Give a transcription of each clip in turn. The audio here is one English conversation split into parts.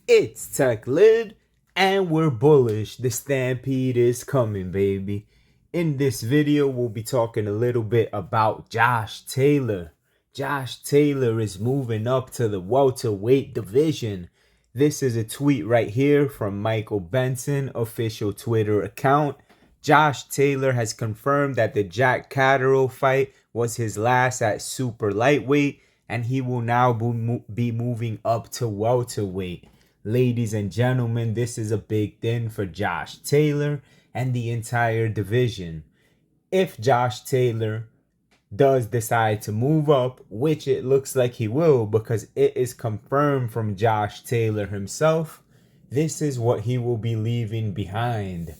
It's Tech Lid, and we're bullish. The stampede is coming, baby. In this video, we'll be talking a little bit about Josh Taylor. Josh Taylor is moving up to the welterweight division. This is a tweet right here from Michael Benson, official Twitter account. Josh Taylor has confirmed that the Jack Catterall fight was his last at super lightweight, and he will now be moving up to welterweight. Ladies and gentlemen, this is a big thing for Josh Taylor and the entire division. If Josh Taylor does decide to move up, which it looks like he will because it is confirmed from Josh Taylor himself, this is what he will be leaving behind.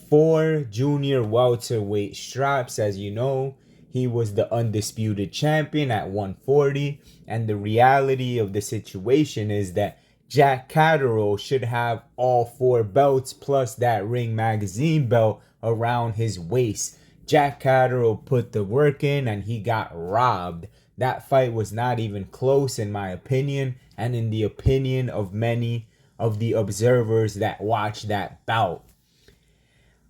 4 junior welterweight straps. As you know, he was the undisputed champion at 140, and the reality of the situation is that Jack Catterall should have all 4 belts plus that Ring Magazine belt around his waist. Jack Catterall put the work in and he got robbed. That fight was not even close in my opinion, and in the opinion of many of the observers that watched that bout.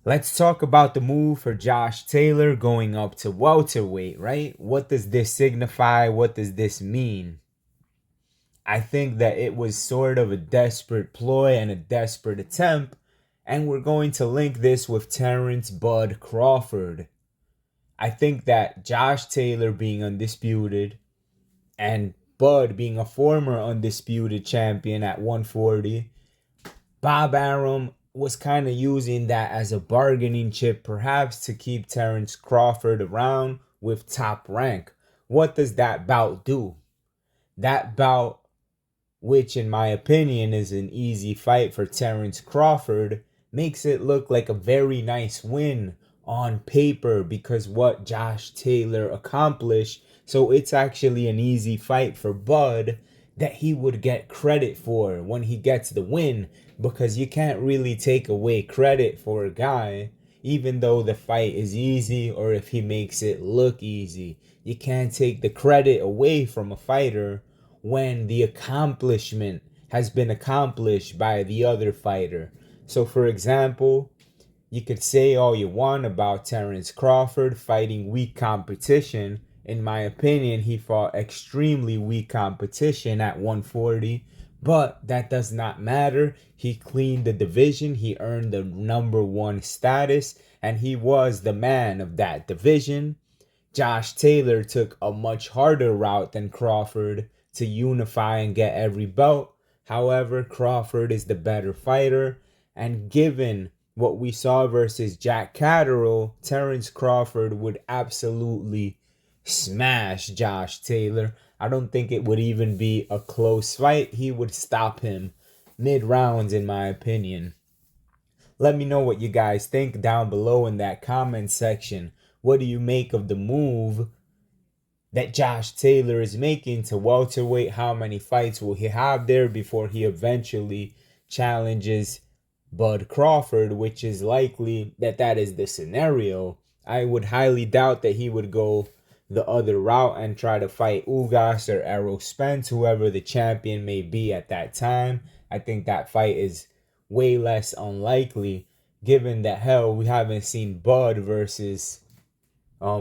Let's talk about the move for Josh Taylor going up to welterweight, right? What does this signify? What does this mean? I think that it was sort of a desperate ploy and a desperate attempt, and we're going to link this with Terrence Bud Crawford. I think that Josh Taylor being undisputed and Bud being a former undisputed champion at 140, Bob Arum was kind of using that as a bargaining chip perhaps to keep Terrence Crawford around with Top Rank. What does that bout do? That bout, which in my opinion is an easy fight for Terrence Crawford, makes it look like a very nice win on paper because what Josh Taylor accomplished. So it's actually an easy fight for Bud that he would get credit for when he gets the win, because you can't really take away credit for a guy even though the fight is easy or if he makes it look easy. You can't take the credit away from a fighter when the accomplishment has been accomplished by the other fighter. So for example, you could say all you want about Terrence Crawford fighting weak competition. In my opinion, he fought extremely weak competition at 140, but that does not matter. He cleaned the division, he earned the #1 status, and he was the man of that division. Josh Taylor took a much harder route than Crawford to unify and get every belt. However, Crawford is the better fighter, and given what we saw versus Jack Catterall, Terrence Crawford would absolutely smash Josh Taylor. I don't think it would even be a close fight. He would stop him mid-rounds in my opinion. Let me know what you guys think down below in that comment section. What do you make of the move that Josh Taylor is making to welterweight? How many fights will he have there before he eventually challenges Bud Crawford, which is likely that is the scenario. I would highly doubt that he would go the other route and try to fight Ugas or Errol Spence, whoever the champion may be at that time. I think that fight is way less unlikely, given that hell we haven't seen Bud versus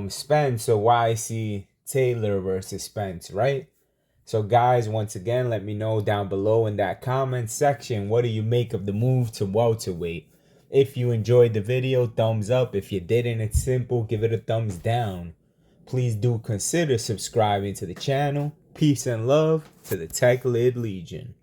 Spence, so why see Taylor versus Spence, right? So guys, once again, let me know down below in that comment section, what do you make of the move to welterweight? If you enjoyed the video, thumbs up. If you didn't, it's simple, give it a thumbs down. Please do consider subscribing to the channel. Peace and love to the Tech Lid Legion.